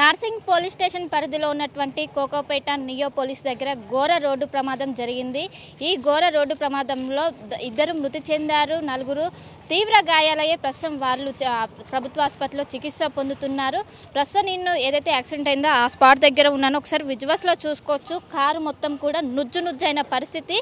Narsingi police station పరిధిలో ఉన్నటువంటి కోకోపేట neo police దగ్గర ఘోర రోడ్డు ప్రమాదం జరిగింది. ఈ ఘోర రోడ్డు ప్రమాదంలో ఇద్దరు మృతి చెందారు, నలుగురు తీవ్ర గాయాలయ్యే ప్రస్తుతం వాళ్ళు ప్రభుత్వ ఆసుపత్రిలో చికిత్స పొందుతున్నారు. ప్రస్తుతం నేను ఏదైతే యాక్సిడెంట్ అయిందో ఆ స్పాట్ దగ్గర ఉన్నానో ఒకసారి విజువల్స్లో చూసుకోవచ్చు. కారు మొత్తం కూడా నుజ్జైన పరిస్థితి.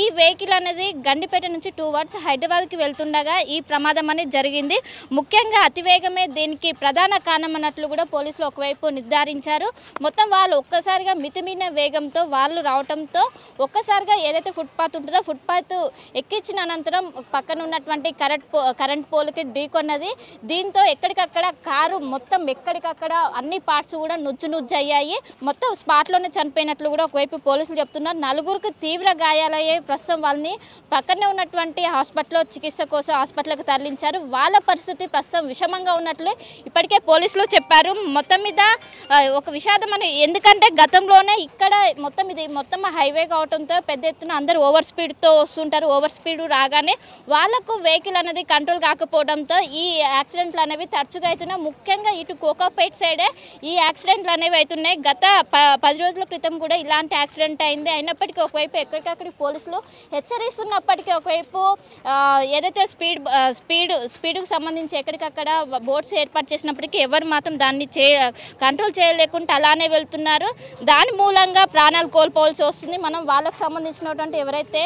ఈ వెహికల్ అనేది గండిపేట నుంచి టువర్డ్స్ హైదరాబాద్కి వెళ్తుండగా ఈ ప్రమాదం అనేది జరిగింది. ముఖ్యంగా అతివేగమే దీనికి ప్రధాన కారణం అన్నట్లు కూడా పోలీసులు ఒకవైపు నిర్ధారించారు. మొత్తం వాళ్ళు ఒక్కసారిగా మితిమీరిన వేగంతో వాళ్ళు రావడంతో ఒక్కసారిగా ఏదైతే ఫుట్పాత్ ఉంటుందో ఫుట్పాత్ ఎక్కించిన అనంతరం పక్కన ఉన్నటువంటి కరెంట్ పోల్కి ఢీకొన్నది. దీంతో ఎక్కడికక్కడ కారు మొత్తం ఎక్కడికక్కడ అన్ని పార్ట్స్ కూడా నుజ్జు అయ్యాయి. మొత్తం స్పాట్లోనే చనిపోయినట్లు కూడా ఒకవైపు పోలీసులు చెప్తున్నారు. నలుగురికి తీవ్ర గాయాలయ్యాయి. ప్రస్తుతం వాళ్ళని పక్కనే ఉన్నటువంటి హాస్పిటల్లో చికిత్స కోసం హాస్పిటల్కి తరలించారు. వాళ్ళ పరిస్థితి ప్రస్తుతం విషమంగా ఉన్నట్లు ఇప్పటికే పోలీసులు చెప్పారు. మొత్తం మీద ఒక విషాదం అని, ఎందుకంటే గతంలోనే ఇక్కడ మొత్తం హైవే కావడంతో పెద్ద ఎత్తున అందరూ ఓవర్ స్పీడ్తో వస్తుంటారు. ఓవర్ స్పీడ్ రాగానే వాళ్ళకు వెహికల్ అనేది కంట్రోల్ కాకపోవడంతో ఈ యాక్సిడెంట్లు అనేవి తరచుగా అవుతున్నాయి. ముఖ్యంగా ఇటు కోకోపేట్ సైడే ఈ యాక్సిడెంట్లు అనేవి అవుతున్నాయి. గత 10 రోజుల క్రితం కూడా ఇలాంటి యాక్సిడెంట్ అయింది. అయినప్పటికీ ఒకవైపు ఎక్కడికక్కడికి పోలీసులు హెచ్చరిస్తున్నప్పటికీ ఒకవైపు ఏదైతే స్పీడ్కు సంబంధించి ఎక్కడికక్కడ బోర్డ్స్ ఏర్పాటు చేసినప్పటికీ ఎవరు మాత్రం దాన్ని కంట్రోల్ చేయలేకుండా అలానే వెళ్తున్నారు. దాని మూలంగా ప్రాణాలు కోల్పోవాల్సి వస్తుంది. మనం వాళ్ళకు సంబంధించినటువంటి ఎవరైతే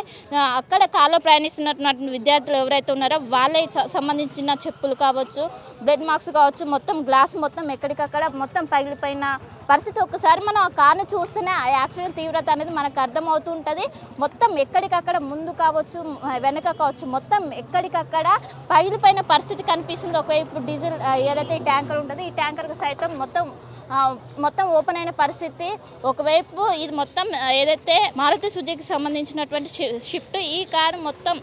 అక్కడ కాల్లో ప్రయాణిస్తున్నటువంటి విద్యార్థులు ఎవరైతే ఉన్నారో వాళ్ళకి సంబంధించిన చెప్పులు కావచ్చు, బ్లడ్ మార్క్స్ కావచ్చు, మొత్తం గ్లాస్ మొత్తం ఎక్కడికక్కడ మొత్తం పగిలిపోయిన పరిస్థితి. ఒక్కసారి మనం ఆ కార్ను చూస్తేనే ఆ యాక్సిడెంట్ తీవ్రత అనేది మనకు అర్థమవుతూ ఉంటుంది. మొత్తం ఎక్కడికక్కడ ముందు కావచ్చు, వెనక కావచ్చు, మొత్తం ఎక్కడికక్కడ పగిలిపోయిన పరిస్థితి కనిపిస్తుంది. ఒకవైపు డీజిల్ ఏదైతే ఈ ట్యాంకర్ ఉంటుంది, ఈ ట్యాంకర్కి సైతం మొత్తం ఓపెన్ అయిన పరిస్థితి. ఒకవైపు ఇది మొత్తం ఏదైతే మారుతి సుజుకి సంబంధించినటువంటి షిఫ్ట్, ఈ కారు మొత్తం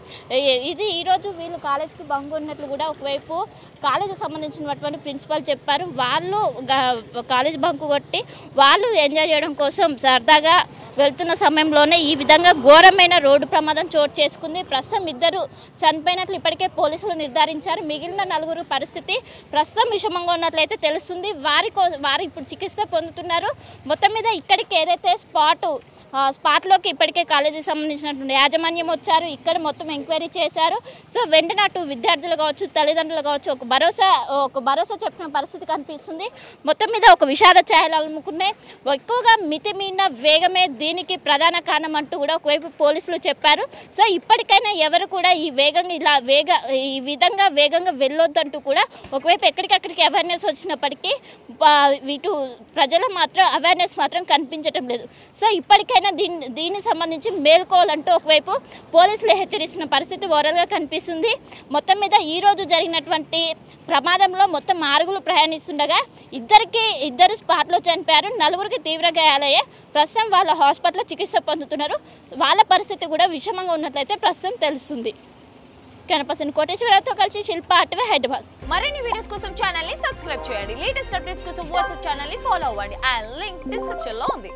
ఇది ఈరోజు వీళ్ళు కాలేజీకి బంక్ ఉన్నట్లు కూడా ఒకవైపు కాలేజీకి సంబంధించినటువంటి ప్రిన్సిపల్ చెప్పారు. వాళ్ళు కాలేజ్ బంక్ కొట్టి వాళ్ళు ఎంజాయ్ చేయడం కోసం సరదాగా వెళ్తున్న సమయంలోనే ఈ విధంగా ఘోరమైన రోడ్డు ప్రమాదం చోటు చేసుకుంది. ప్రస్తుతం ఇద్దరు చనిపోయినట్లు ఇప్పటికే పోలీసులు నిర్ధారించారు. మిగిలిన నలుగురు పరిస్థితి ప్రస్తుతం విషమంగా ఉన్నట్లయితే తెలుస్తుంది. వారు ఇప్పుడు చికిత్స పొందుతున్నారు. మొత్తం మీద ఇక్కడికి ఏదైతే స్పాట్లోకి ఇప్పటికే కాలేజీకి సంబంధించినటువంటి యాజమాన్యం వచ్చారు. ఇక్కడ మొత్తం ఎంక్వైరీ చేశారు. సో వెంటనే అటు విద్యార్థులు కావచ్చు, తల్లిదండ్రులు కావచ్చు ఒక భరోసా చెప్పిన పరిస్థితి కనిపిస్తుంది. మొత్తం మీద ఒక విషాద ఛాయలు అలుముకున్నాయి. ఎక్కువగా మితిమీరిన వేగమే దీనికి ప్రధాన కారణం అంటూ కూడా ఒకవైపు పోలీసులు చెప్పారు. సో ఇప్పటికైనా ఎవరు కూడా ఈ విధంగా వేగంగా వెళ్ళొద్దంటూ కూడా ఒకవైపు ఎక్కడికక్కడికి అవేర్నెస్ వచ్చినప్పటికీ ఇటు ప్రజల మాత్రం అవేర్నెస్ మాత్రం కనిపించడం లేదు. సో ఇప్పటికైనా దీనికి సంబంధించి మేల్కోవాలంటూ ఒకవైపు పోలీసులు హెచ్చరిస్తున్న పరిస్థితి ఓవరాల్గా కనిపిస్తుంది. మొత్తం మీద ఈరోజు జరిగినటువంటి ప్రమాదంలో మొత్తం 6 ప్రయాణిస్తుండగా ఇద్దరు స్పాట్లో చనిపోయారు, నలుగురికి తీవ్ర గాయాలయ్యే. ప్రస్తుతం వాళ్ళ హాస్పిటల్లో చికిత్స పొందుతున్నారు. వాళ్ళ పరిస్థితి కూడా విషమంగా ఉన్నట్లయితే ప్రస్తుతం తెలుస్తుంది. కెనపర్సన్ కోటేశ్వరరావుతో కలిసి శిల్ప అటవే, హైదరాబాద్. మరిన్ని వీడియోస్ కోసం ఛానల్ ని సబ్స్క్రైబ్ చేయండి. లేటెస్ట్ అప్డేట్స్ కోసం వాట్సాప్ ఛానల్ ని ఫాలో అవ్వండి. ఆ లింక్ డిస్క్రిప్షన్ లో ఉంది.